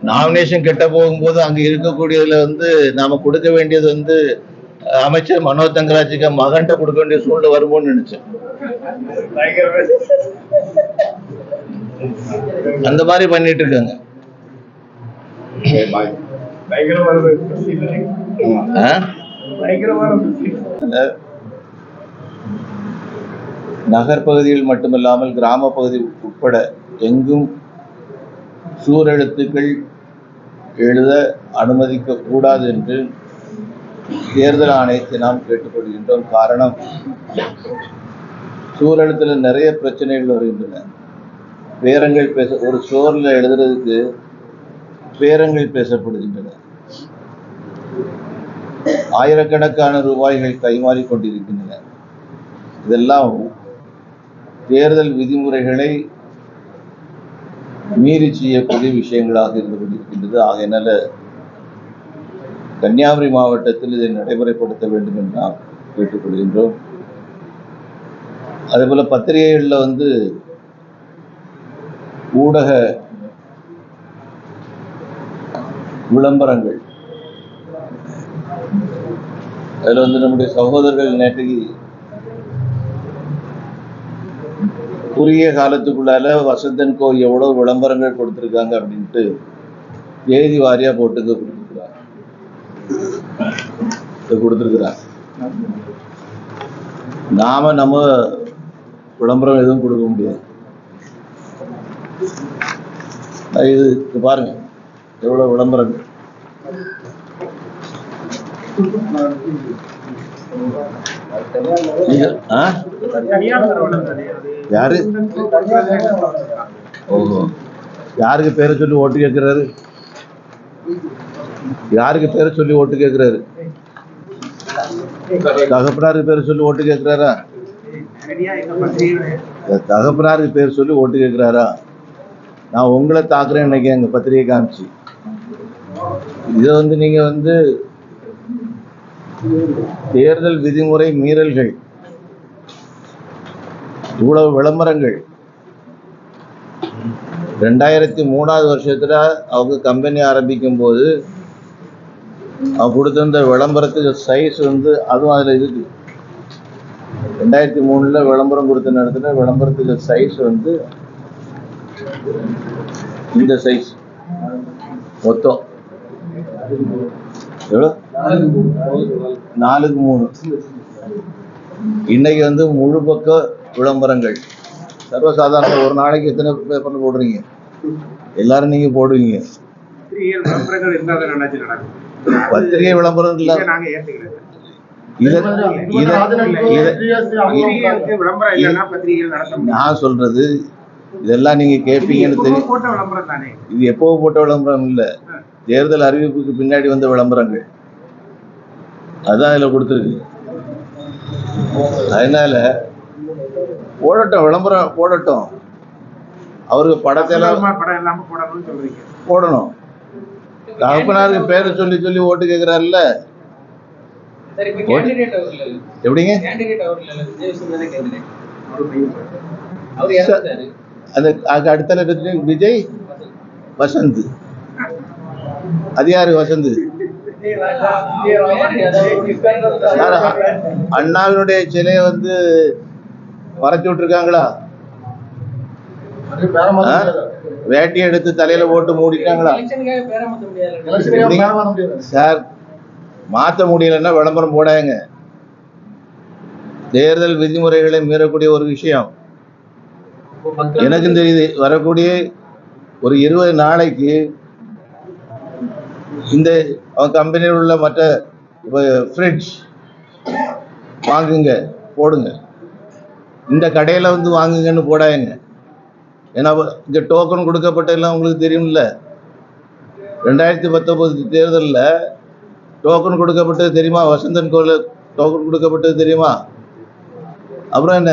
Nomination கெட்ட போகும்போது அங்க இருக்கக்கூடியதுல வந்து நாம கொடுக்க வேண்டியது வந்து அமைச்சர் மனோஜ் தங்கராஜுக்கு மகன்கிட்ட கொடுக்க வேண்டிய சூழ்நிலை வருமோன்னு நினைச்சேன். அந்த மாதிரி பண்ணிட்டு இருக்காங்க. நகர்பகுதியில் மட்டுமில்லாமல் கிராம பகுதி உட்பட எங்கும் சூரெழுத்துக்கள் எழுத அனுமதிக்க கூடாது என்று தேர்தல் ஆணையத்தை நாம் கேட்டுக்கொள்கின்றோம். காரணம், சூரெழுத்தில் நிறைய பிரச்சனைகள் வருகின்றன. பேரங்கள் பேச, ஒரு சோர்ல எழுதுறதுக்கு பேரங்கள் பேசப்படுகின்றன. ஆயிரக்கணக்கான ரூபாய்கள் கைமாறி கொண்டிருக்கின்றன. இதெல்லாம் தேர்தல் விதிமுறைகளை மீறி செய்யக்கூடிய விஷயங்களாக இருந்து கொண்டிருக்கின்றது. ஆகையினால கன்னியாகுமரி மாவட்டத்தில் இதை நடைமுறைப்படுத்த வேண்டும் என்று நாம் கேட்டுக்கொள்கின்றோம். அதே போல பத்திரிகைகளில் வந்து ஊடக விளம்பரங்கள், அதில் வந்து நம்முடைய சகோதரர்கள் நேற்றைக்கு குறுகிய காலத்துக்குள்ளால வசந்தன் கோ எவ்வளவு விளம்பரங்கள் கொடுத்திருக்காங்க அப்படின்ட்டு தேதி வாரியா போட்டுக்க கொடுத்திருக்கிறாங்க. நாம நம்ம விளம்பரம் எதுவும் கொடுக்க முடியாது. இது பாருங்க எவ்வளவு விளம்பரங்கள். யாரு யாருக்கு பேரை சொல்லி ஓட்டு கேட்கிறாரு? யாருக்கு பேரை சொல்லி ஓட்டு கேட்கிறாரு? தகப்பனாருக்கு பேரை சொல்லி ஓட்டு கேட்கிறாரா? தகப்பனாருக்கு பேர் சொல்லி ஓட்டு கேட்கிறாரா? நான் உங்களை தாக்குறேன் நினைக்கிறேன் எங்க பத்திரிகை காமிச்சு. இதை வந்து நீங்க வந்து தேர்தல் விதிமுறை மீறல்கள், இவ்வளவு விளம்பரங்கள். 2003 வருஷத்துல அவங்க கம்பெனி ஆரம்பிக்கும் போது அவங்க கொடுத்திருந்த விளம்பரத்துக்கு சைஸ் வந்து அதுவும் அதுல இருக்கு. 2003 விளம்பரம் கொடுத்த நேரத்துல விளம்பரத்துக்கு சைஸ் வந்து இந்த சைஸ் மொத்தம் எவ்வளோ? 4:3. இன்னைக்கு வந்து முழு பக்க விளம்பரங்கள் சர்வசாதாரண. ஒரு நாளைக்கு எத்தனை பேப்பர்ல போடுறீங்க? எல்லாரும் நீங்க போடுவீங்க. பத்திரிகை விளம்பரம் இல்ல. நான் சொல்றது இதெல்லாம் நீங்க கேட்பீங்கன்னு தெரியும். இது எப்போ போட்ட விளம்பரம் இல்ல, தேர்தல் அறிவிப்புக்கு பின்னாடி வந்த விளம்பரங்கள். அதான் இதுல கொடுத்துருக்கு. அதனால போடட்டும், விளம்பரம் போடட்டும். அவருக்கு படத்தெல்லாம் போடணும். தகப்பனாருக்கு பேரை சொல்லி சொல்லி ஓட்டு கேட்கிறாருல்ல. எப்படிங்க? அதுக்கு அடுத்த விஜய் வசந்த். அது யாரு வசந்த்? அண்ணாவினுடைய சிலையை வந்து மறைச்சு விட்டுருக்காங்களா? வேட்டியை எடுத்து தலையில போட்டு மூடிட்டாங்களா? சார், மாத்த முடியலன்னா விளம்பரம் போடாங்க. தேர்தல் விதிமுறைகளை மீறக்கூடிய ஒரு விஷயம் எனக்கும் தெரியுது. வரக்கூடிய ஒரு 20 நாளைக்கு இந்த கம்பெனியில் உள்ள மற்ற ஃப்ரிட்ஜ் வாங்குங்க, போடுங்க. இந்த கடையில வந்து வாங்குங்கன்னு போடாங்க. ஏன்னா இங்க டோக்கன் கொடுக்கப்பட்டதெல்லாம் உங்களுக்கு தெரியும்ல. 2019 தேர்தலில் டோக்கன் கொடுக்கப்பட்டது தெரியுமா? வசந்தன் கோல டோக்கன் கொடுக்கப்பட்டது தெரியுமா? அப்புறம் என்ன?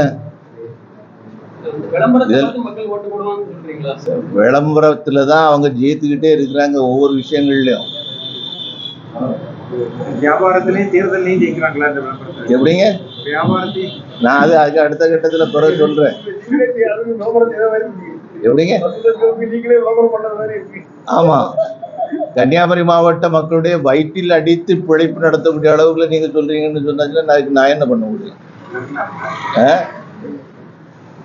விளம்பரத்துலதான் அவங்க ஜெயித்துக்கிட்டே இருக்கிறாங்க ஒவ்வொரு விஷயங்கள்லயும். வியாபாரத்திலையும் தேர்தலையும் ஜெயிக்கிறாங்களா? எப்படிங்க? நான் அதுக்கு அடுத்த கட்டத்துல பிறகு சொல்றேன். எப்படிங்க? ஆமா, கன்னியாகுமரி மாவட்ட மக்களுடைய வயிற்றில் அடித்து பிழைப்பு நடத்தக்கூடிய அளவுக்குள்ள நீங்க சொல்றீங்கன்னு சொன்னாச்சுன்னா நான் என்ன பண்ண முடியும்?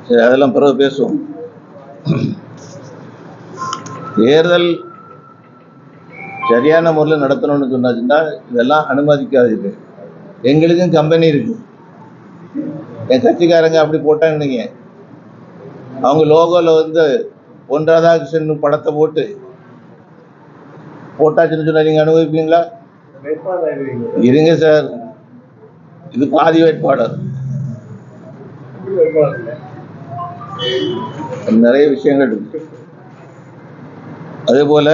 சரி, அதெல்லாம் பிறகு பேசுவோம். தேர்தல் சரியான முறையில் நடத்தணும்னு சொன்னாச்சுன்னா இதெல்லாம் அனுமதிக்காது. எங்களுக்கும் கம்பெனி இருக்கு. என் கட்சிக்காரங்க அப்படி போட்டாங்க, அவங்க லோகோல வந்து பொன் ராதாகிருஷ்ணன் படத்தை போட்டாச்சுன்னு சொன்னா நீங்க அனுபவிப்பீங்களா? இருங்க சார், இது பாதி வேட்பாளர். நிறைய விஷயங்கள் இருக்கு. அதே போல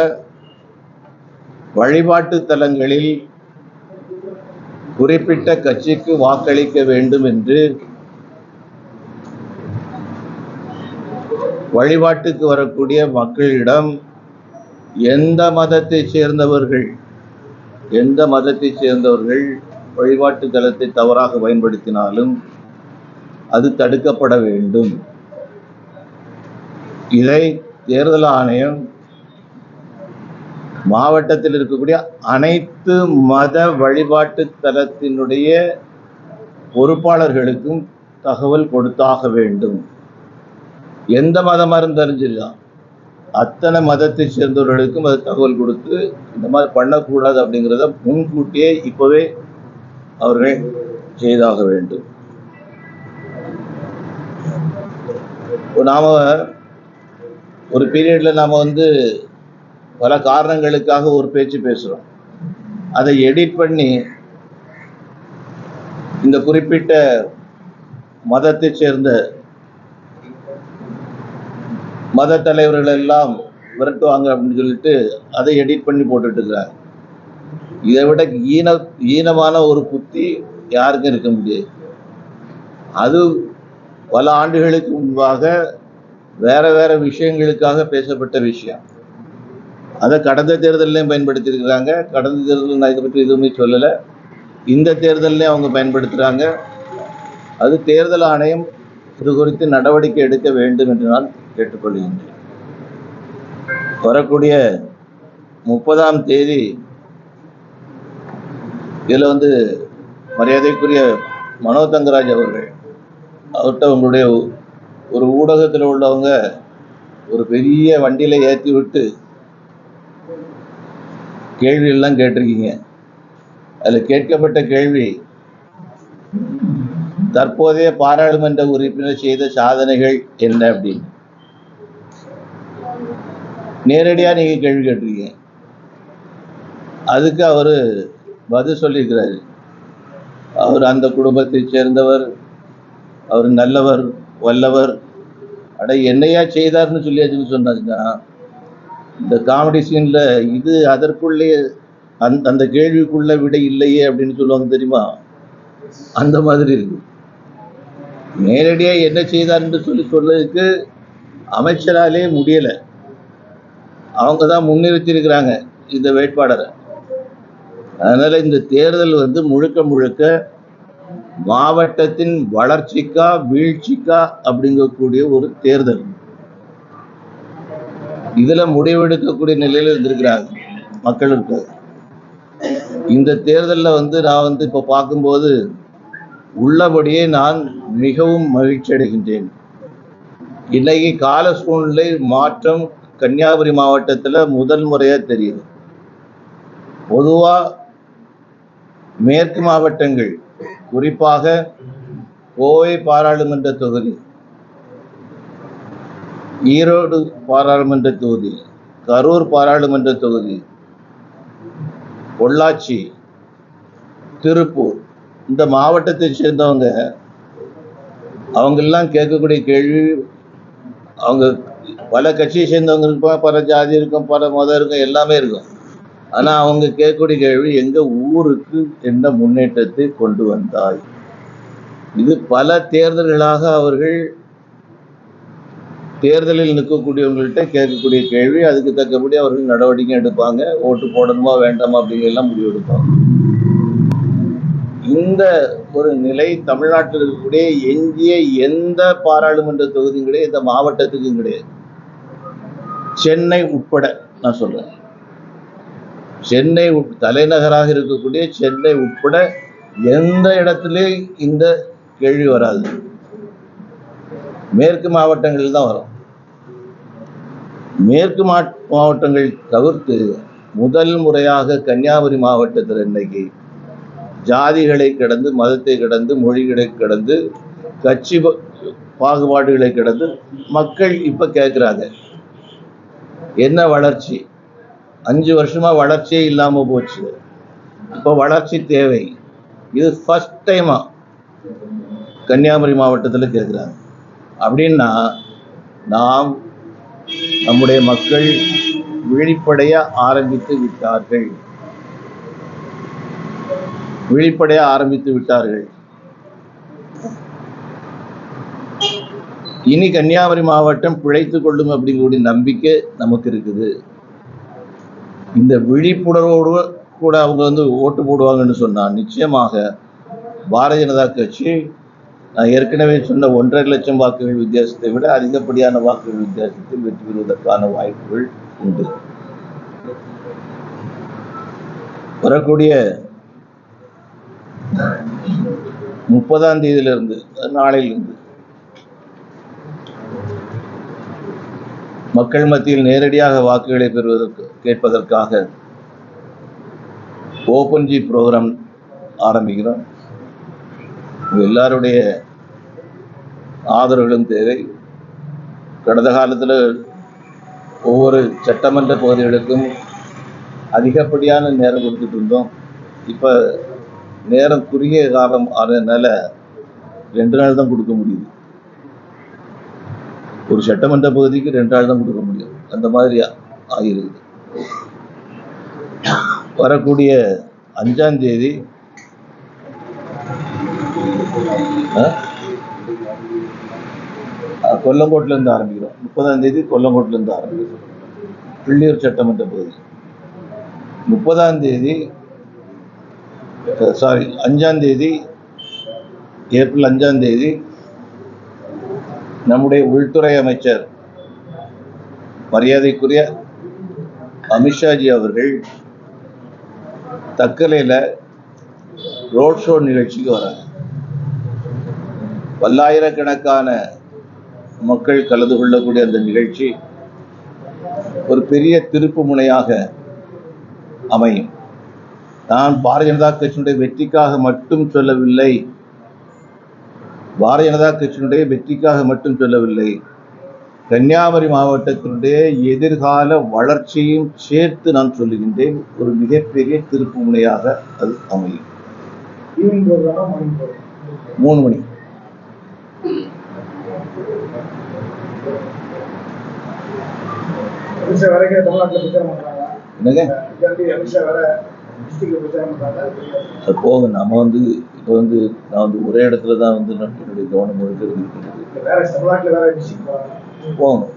வழிபாட்டு தலங்களில் குறிப்பிட்ட கட்சிக்கு வாக்களிக்க வேண்டும் என்று வழிபாட்டுக்கு வரக்கூடிய மக்களிடம் எந்த மதத்தை சேர்ந்தவர்கள் வழிபாட்டு தலத்தை தவறாக பயன்படுத்தினாலும் அது தடுக்கப்பட வேண்டும். இதை தேர்தல் ஆணையம் மாவட்டத்தில் இருக்கக்கூடிய அனைத்து மத வழிபாட்டு தலத்தினுடைய பொறுப்பாளர்களுக்கும் தகவல் கொடுத்தாக வேண்டும். எந்த மதமா இருந்தாலும் சரிதான், அத்தனை மதத்தை சேர்ந்தவர்களுக்கும் அது தகவல் கொடுத்து இந்த மாதிரி பண்ணக்கூடாது அப்படிங்கிறத முன்கூட்டியே இப்பவே அவர்கள் செய்தாக வேண்டும். நாம ஒரு பீரியட்ல நாம வந்து பல காரணங்களுக்காக ஒரு பேச்சு பேசுறோம். அதை எடிட் பண்ணி இந்த குறிப்பிட்ட மதத்தை சேர்ந்த மத தலைவர்கள் எல்லாம் விரட்டுவாங்க அப்படின்னு சொல்லிட்டு அதை எடிட் பண்ணி போட்டுட்டு இருக்கிறாங்க. இதை விட ஈனமான ஒரு புத்தி யாருக்கும் இருக்க முடியாது. அது பல ஆண்டுகளுக்கு முன்பாக வேற விஷயங்களுக்காக பேசப்பட்ட விஷயம். அதை கடந்த தேர்தலையும் பயன்படுத்தியிருக்கிறாங்க. கடந்த தேர்தலில் நான் இதை பற்றி எதுவுமே சொல்லலை. இந்த தேர்தலையும் அவங்க பயன்படுத்துகிறாங்க. அது தேர்தல் ஆணையம் இது குறித்து நடவடிக்கை எடுக்க வேண்டும் என்று நான் கேட்டுக்கொள்கின்றேன். வரக்கூடிய 30ஆம் தேதி இதில் வந்து மரியாதைக்குரிய மனோ தங்கராஜ் அவர்கிட்ட உங்களுடைய ஒரு ஊடகத்தில் உள்ளவங்க ஒரு பெரிய வண்டியில ஏற்றி விட்டு கேள்வி எல்லாம் கேட்டிருக்கீங்க. அதில் கேட்கப்பட்ட கேள்வி, தற்போதைய பாராளுமன்ற உறுப்பினர் செய்த சாதனைகள் என்ன அப்படின்னு நேரடியா நீங்க கேள்வி கேட்டிருக்கீங்க. அதுக்கு அவரு பதில் சொல்லியிருக்கிறாரு. அவர் அந்த குடும்பத்தை சேர்ந்தவர், அவர் நல்லவர், வல்லவர், அட என்னையா செய்தார்னு சொல்லியாச்சுன்னு சொன்னாச்சுன்னா இந்த காமெடி சீன்ல இது அதற்குள்ளே அந்த கேள்விக்குள்ள விட இல்லையே அப்படின்னு சொல்லுவாங்க தெரியுமா? அந்த மாதிரி இருக்கு. நேரடியா என்ன செய்தார்ன்னு சொல்றதுக்கு அமைச்சராலே முடியல. அவங்க தான் முன்னிறுத்தி இருக்கிறாங்க இந்த வேட்பாளரை. அதனால இந்த தேர்தல் வந்து முழுக்க மாவட்டத்தின் வளர்ச்சிக்கா வீழ்ச்சிக்கா அப்படிங்கக்கூடிய ஒரு தேர்தல். இதுல முடிவெடுக்கக்கூடிய நிலையில இருந்திருக்கிறாங்க மக்கள் இருக்காங்க. இந்த தேர்தலில் வந்து நான் வந்து இப்ப பார்க்கும்போது உள்ளபடியே நான் மிகவும் மகிழ்ச்சி அடைகின்றேன். இன்னைக்கு கால சூழ்நிலை மாற்றம் கன்னியாகுமரி மாவட்டத்தில் முதல் முறையா தெரியுது. பொதுவா மேற்கு மாவட்டங்கள், குறிப்பாக கோவை பாராளுமன்ற தொகுதி, ஈரோடு பாராளுமன்ற தொகுதி, கரூர் பாராளுமன்ற தொகுதி, பொள்ளாச்சி, திருப்பூர், இந்த மாவட்டத்தை சேர்ந்தவங்க அவங்கெல்லாம் கேட்கக்கூடிய கேள்வி, அவங்க பல கட்சியை சேர்ந்தவங்க இருப்பாங்க, பல ஜாதி இருக்கும், பல மதம் இருக்கும், எல்லாமே இருக்கும். ஆனா அவங்க கேட்கக்கூடிய கேள்வி, எங்க ஊருக்கு என்ன முன்னேற்றத்தை கொண்டு வந்தாய்? இது பல தேர்தல்களாக அவர்கள் தேர்தலில் நிற்கக்கூடியவங்கள்ட்ட கேட்கக்கூடிய கேள்வி. அதுக்கு தக்கபடி அவர்கள் நடவடிக்கை எடுப்பாங்க. ஓட்டு போடணுமா வேண்டாமா அப்படிங்கெல்லாம் முடிவு எடுப்பாங்க. இந்த ஒரு நிலை தமிழ்நாட்டில் இருக்கக்கூடிய எஞ்சிய எந்த பாராளுமன்ற தொகுதியும் கிடையாது, இந்த மாவட்டத்துக்கும் கிடையாது, சென்னை உட்பட நான் சொல்றேன். சென்னை தலைநகராக இருக்கக்கூடிய சென்னை உட்பட எந்த இடத்துலையும் இந்த கேள்வி வராது. மேற்கு மாவட்டங்களில் தான் வரும். மேற்கு மாவட்டங்கள் தவிர்த்து முதல் முறையாக கன்னியாகுமரி மாவட்டத்தில் இன்னைக்கு ஜாதிகளை கடந்து, மதத்தை கடந்து, மொழிகளை கடந்து, கட்சி பாகுபாடுகளை கடந்து மக்கள் இப்ப கேட்கிறாங்க, என்ன வளர்ச்சி? 5 வருஷமா வளர்ச்சியே இல்லாம போச்சு, இப்ப வளர்ச்சி தேவை. இது ஃபர்ஸ்ட் டைமா கன்னியாகுமரி மாவட்டத்தில் கேட்கிறாங்க. அப்படின்னா நம்முடைய மக்கள் விழிப்படைய ஆரம்பித்து விட்டார்கள். இனி கன்னியாகுமரி மாவட்டம் பிழைத்துக் கொள்ளும் அப்படிங்கக்கூடிய நம்பிக்கை நமக்கு இருக்குது. இந்த விழிப்புணர்வோடு கூட அவங்க ஓட்டு போடுவாங்கன்னு சொன்னா நிச்சயமாக பாரதிய ஜனதா கட்சி நான் ஏற்கனவே சொன்ன 1.5 லட்சம் வாக்குகள் வித்தியாசத்தை விட அதிகப்படியான வாக்குகள் வித்தியாசத்தில் வெற்றி பெறுவதற்கான வாய்ப்புகள் உண்டு. வரக்கூடிய 30ஆம் தேதியிலிருந்து, நாளையிலிருந்து மக்கள் மத்தியில் நேரடியாக வாக்குகளை கேட்பதற்காக ஓபன் ஜி ப்ரோக்ராம் ஆரம்பிக்கிறோம். எல்லாருடைய ஆதரவுகளும் தேவை. கடந்த காலத்தில் ஒவ்வொரு சட்டமன்ற பகுதிகளுக்கும் அதிகப்படியான நேரம் கொடுத்துட்டு இருந்தோம். இப்போ நேரம் குறுகிய காலம் ஆனதுனால 2 நாள் தான் கொடுக்க முடியுது. ஒரு சட்டமன்ற பகுதிக்கு 2 நாள் தான் கொடுக்க முடியும். அந்த மாதிரி ஆகிருக்குது. வரக்கூடிய 5ஆம் தேதி கொல்லங்கோட்டில இருந்து ஆரம்பிக்கிறோம். 30ஆம் தேதி கொல்லங்கோட்டில இருந்து ஆரம்பிக்கிறோம். பிள்ளையூர் சட்டமன்ற பகுதி 30ஆம் தேதி, 5ஆம் தேதி, ஏப்ரல் 5ஆம் தேதி நம்முடைய உள்துறை அமைச்சர் மரியாதைக்குரிய அமித்ஷாஜி அவர்கள் தக்கலையில ரோட் ஷோ நிகழ்ச்சிக்கு வராங்க. பல்லாயிரக்கணக்கான மக்கள் கலந்து கொள்ளக்கூடிய அந்த நிகழ்ச்சி ஒரு பெரிய திருப்பு முனையாக அமையும். நான் பாரதிய ஜனதா கட்சியினுடைய வெற்றிக்காக மட்டும் சொல்லவில்லை, கன்னியாகுமரி மாவட்டத்தினுடைய எதிர்கால வளர்ச்சியும் சேர்த்து நான் சொல்லுகின்றேன். ஒரு மிகப்பெரிய திருப்பு முனையாக அது அமையும். 3 மணி. போக நம்ம இப்போ நான் ஒரே இடத்துல தான் என்னுடைய கவனம் முழுக்க இருக்கிறது. போகணும்.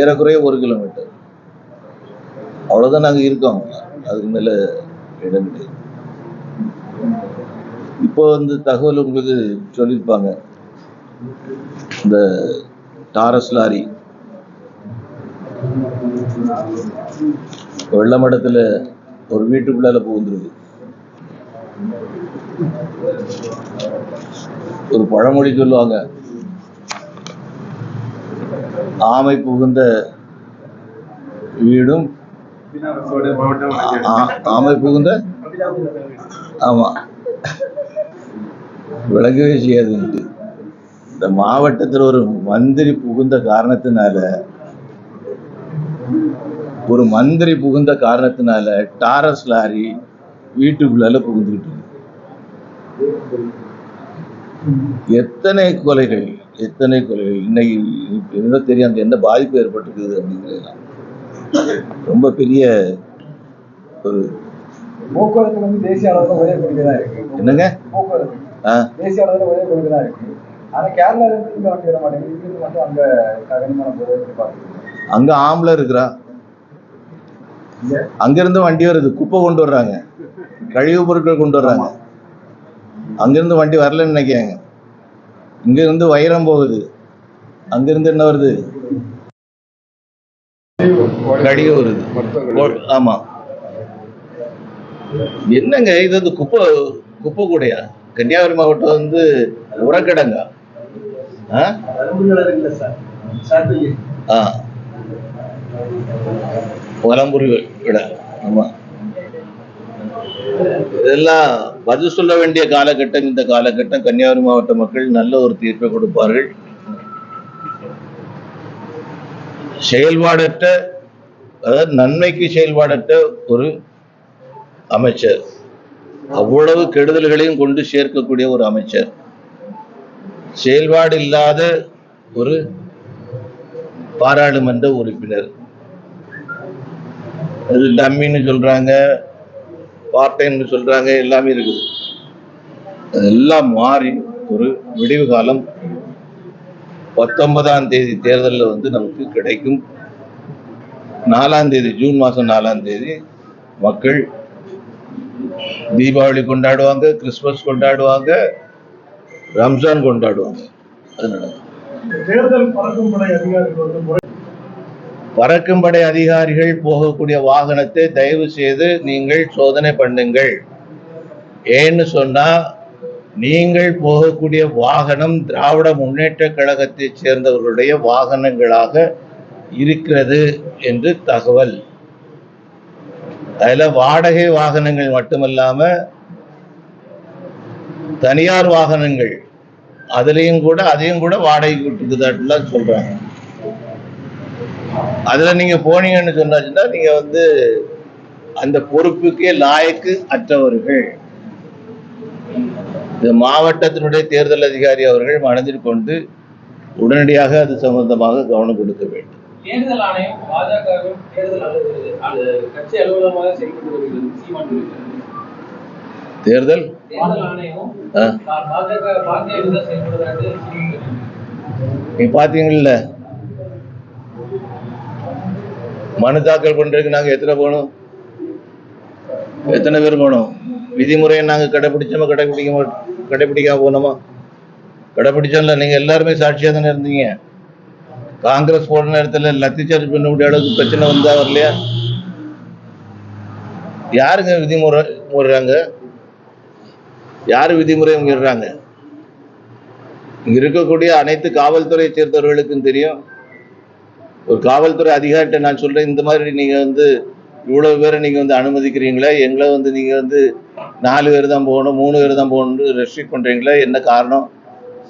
ஏறக்குறைய 1 கிலோமீட்டர் அவ்வளவுதான் நாங்க இருக்கோம். அதுக்கு மேல இடம் கிடையாது. இப்போ தகவல் உங்களுக்கு சொல்லியிருப்பாங்க, இந்த டாரஸ் லாரி வெள்ளமடத்துல ஒரு வீட்டுக்குள்ளால புகுந்துருக்கு. ஒரு பழமொழி சொல்லுவாங்க, ஆமை புகுந்த வீடும் ஆமை புகுந்த ஆமா விளங்கவே செய்யாது. இந்த மாவட்டத்தில் ஒரு மந்திரி புகுந்த காரணத்தினால டாரஸ் லாரி வீட்டுக்குள்ளால புகுந்துக்கிட்டு இருக்கு. எத்தனை கொலைகள் இன்னைக்கு என்ன தெரியும், அந்த என்ன பாதிப்பு ஏற்பட்டிருக்குது அப்படிங்கிறது ரொம்ப பெரிய ஒரு போக்குவரத்து தேசிய அளவில் ஒரே கொள்கைதான் இருக்கு. என்னங்க போக்குவரத்து தேசிய அளவில் ஒரே கொள்கைதான் இருக்கு. ஆனா கேரளா இருந்து வண்டி வர மாட்டேங்குது. இங்கிருந்து மட்டும் அங்க கனிமன போது அங்க ஆம்பளை இருக்கிறா, அங்கிருந்து வண்டி வருது, குப்பை கொண்டு வர்றாங்க, கழிவு பொருட்கள் கொண்டு வர்றாங்க. அங்கிருந்து வண்டி வரலன்னு நினைக்கிறாங்க. இங்கிருந்து வைரம் போகுது, அங்கிருந்து என்ன வருது, கழிவு வருது. ஆமா, என்னங்க இது வந்து குப்பை குப்பை கூடையா? கன்னியாகுமரி மாவட்டம் வந்து உரக்கிடங்கா? வலம்புரி விட. ஆமா, இதெல்லாம் பதில் சொல்ல வேண்டிய காலகட்டம் இந்த காலகட்டம். கன்னியாகுமரி மாவட்ட மக்கள் நல்ல ஒரு தீர்ப்பை கொடுப்பார்கள். செயல்பாடற்ற, அதாவது நன்மைக்கு செயல்பாடற்ற ஒரு அமைச்சர், அவ்வளவு கெடுதல்களையும் கொண்டு சேர்க்கக்கூடிய ஒரு அமைச்சர், செயல்பாடு இல்லாத ஒரு பாராளுமன்ற உறுப்பினர். அது டம்மின்னு சொல்றாங்க, பார்ட் டைம்னு சொல்றாங்க, எல்லாமே இருக்குது. அதெல்லாம் மாறி ஒரு விடிவு காலம் 19ஆம் தேதி தேர்தலில் வந்து நமக்கு கிடைக்கும். 4ஆம் தேதி, ஜூன் மாதம் 4ஆம் தேதி மக்கள் தீபாவளி கொண்டாடுவாங்க, கிறிஸ்துமஸ் கொண்டாடுவாங்க, ரம்ஜான் கொண்டாடுவாங்க. அது நடக்கும். தேர்தல் பறக்கும் படை அதிகாரிகள் பறக்கும் படை அதிகாரிகள் போகக்கூடிய வாகனத்தை தயவு செய்து நீங்கள் சோதனை பண்ணுங்கள். ஏன்னு சொன்னா, நீங்கள் போகக்கூடிய வாகனம் திராவிட முன்னேற்ற கழகத்தை சேர்ந்தவர்களுடைய வாகனங்களாக இருக்கிறது என்று தகவல். அதுல வாடகை வாகனங்கள் மட்டுமல்லாம தனியார் வாகனங்கள், அதையும் கூட வாடகை விட்டுக்குதான் சொல்றாங்க. அதுல நீங்க போனீங்கன்னு சொன்னாச்சுன்னா நீங்க வந்து அந்த பொறுப்புக்கே லாயக்கு அற்றவர்கள். இந்த மாவட்டத்தினுடைய தேர்தல் அதிகாரி அவர்கள் மனதில் கொண்டு உடனடியாக அது சம்பந்தமாக கவனம் கொடுக்க வேண்டும். தேர்தல் ஆணையம் பாஜகவின் தேர்தல் கட்சி அலுவலகமாக செயல்பட்டு வருகிறது. தேர்தல் ஆணையமும் பாஜக செயல்படுறது. நீங்க பாத்தீங்கல்ல, மனு தாக்கல் பண்றதுக்கு நாங்க எத்தனை பேர் போனோம்? விதிமுறையை நாங்க கடைபிடிக்காம போனோமா? கடைபிடிச்சோம்ல. நீங்க எல்லாருமே சாட்சியா தானே இருந்தீங்க. காங்கிரஸ் போன நேரத்துல லத்தி சார்ஜ் பண்ண முடிய அளவுக்கு பிரச்சனை வந்தா வரலையா? யாருங்க விதிமுறை முறைறாங்க? யாரு விதிமுறை மீறாங்க? இங்க இருக்கக்கூடிய அனைத்து காவல்துறையை சேர்ந்தவர்களுக்கும் தெரியும். ஒரு காவல்துறை அதிகாரிட்ட நான் சொல்றேன், இந்த மாதிரி நீங்க வந்து இவ்வளவு பேரை நீங்க வந்து அனுமதிக்கிறீங்களா? எங்களை வந்து நீங்க வந்து 4 பேர் தான் போகணும், 3 பேர் தான் போகணும் ரெஸ்ட்ரிக்ட் பண்றீங்களா? என்ன காரணம்?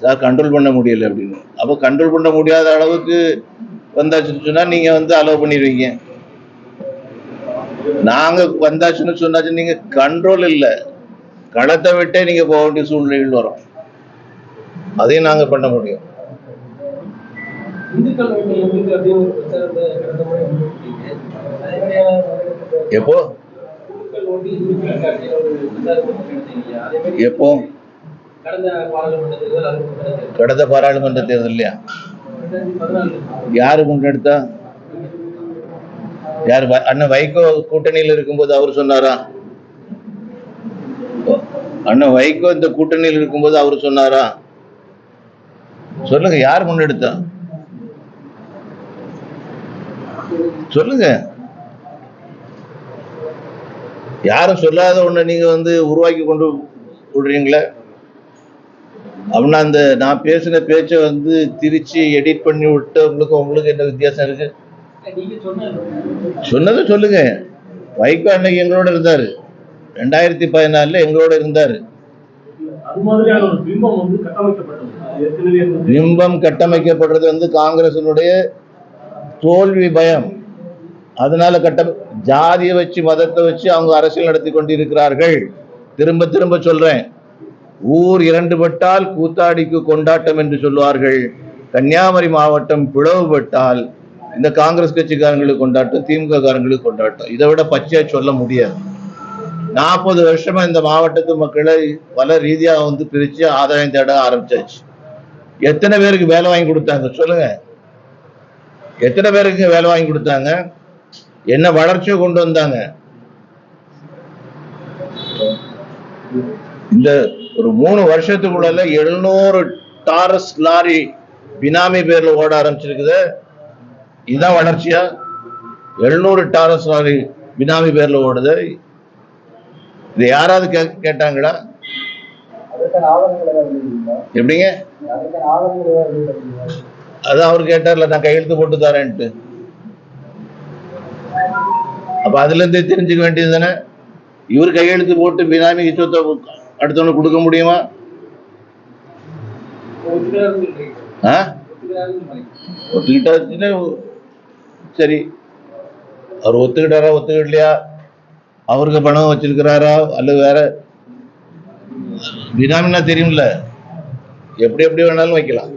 சார், கண்ட்ரோல் பண்ண முடியல அப்படின்னு. அப்போ கண்ட்ரோல் பண்ண முடியாத அளவுக்கு வந்தாச்சுன்னு சொன்னா நீங்க வந்து அலோவ் பண்ணிடுவீங்க. நாங்க வந்தாச்சுன்னு சொன்னாச்சு நீங்க கண்ட்ரோல் இல்லை, களத்தை விட்டே நீங்க போக வேண்டிய சூழ்நிலைகள் வரும். அதையும் நாங்க பண்ண முடியும். எப்போ எப்போ கடந்த பாராளுமன்ற தேர்தல் இல்லையா? யாரு முன்னெடுத்தா? யாரு? அண்ணன் வைகோ கூட்டணியில் இருக்கும்போது அவர் சொன்னாரா? அண்ணன் வைகோ இந்த கூட்டணியில் இருக்கும்போது அவர் சொன்னாரா? சொல்லுங்க, யார் முன்னெடுத்தா? சொல்லுங்க. யாரும் சொல்லாத ஒண்ணு நீங்க வந்து உருவாக்கி கொண்டு விடுறீங்களே. அப்படின்னா அந்த நான் பேசின பேச்சை வந்து திரிச்சு எடிட் பண்ணி விட்டு உங்களுக்கு என்ன வித்தியாசம் இருக்கு? சொன்னதை சொல்லுங்க. வைகோ அன்னைக்கு எங்களோட இருந்தாரு, 2014 எங்களோட இருந்தாரு. பிம்பம் கட்டமைக்கப்படுறது வந்து காங்கிரசினுடைய தோல்வி பயம். அதனால ஜாதியை வச்சு மதத்தை வச்சு அவங்க அரசியல் நடத்தி கொண்டிருக்கிறார்கள். திரும்ப திரும்ப சொல்றேன், ஊர் 2 பட்டால் கூத்தாடிக்கு கொண்டாட்டம் என்று சொல்வார்கள். கன்னியாகுமரி மாவட்டம் பிளவுபட்டால் இந்த காங்கிரஸ் கட்சிக்காரங்களுக்கு கொண்டாட்டம், திமுக காரங்களுக்கு கொண்டாட்டம். இதை விட பச்சையா சொல்ல முடியாது. 40 வருஷமா இந்த மாவட்டத்து மக்களை பல ரீதியா வந்து பிரிச்சு ஆதாயம் தேட ஆரம்பிச்சாச்சு. எத்தனை பேருக்கு வேலை வாங்கி கொடுத்தாங்க சொல்லுங்க? எத்தனை பேருக்கு வேலை வாங்கி கொடுத்தாங்க? என்ன வளர்ச்சியை கொண்டு வந்தாங்க? இந்த ஒரு 3 வருஷத்துக்குள்ள 700 டாரஸ் லாரி பினாமி பேர்ல ஓட ஆரம்பிச்சிருக்குது. இதுதான் வளர்ச்சியா? 700 டாரஸ் லாரி பினாமி பேர்ல ஓடுது. இது யாராவது கேட்டாங்களா? அதற்கான ஆவணங்கள் ஏதாவது இருக்குங்களா? எப்படிங்க? அதற்கான ஆவணங்கள் ஏதாவது இருக்குங்களா? அதான் அவர் கேட்டார்ல, நான் கையெழுத்து போட்டு தரேன்ட்டு. அப்ப அதுல இருந்தே தெரிஞ்சுக்க வேண்டியது தானே. இவர் கையெழுத்து போட்டு பினாமிக்கு சொத்தை அடுத்தவனுக்கு கொடுக்க முடியுமா? ஒத்துக்கிட்டாச்சுன்னா சரி. அவர் ஒத்துக்கிட்டாரா ஒத்துக்கிட்டலையா, அவருக்கு பணம் வச்சிருக்கிறாரா அல்லது வேற பினாமின்னா தெரியும்ல, எப்படி எப்படி வேணாலும் வைக்கலாம்.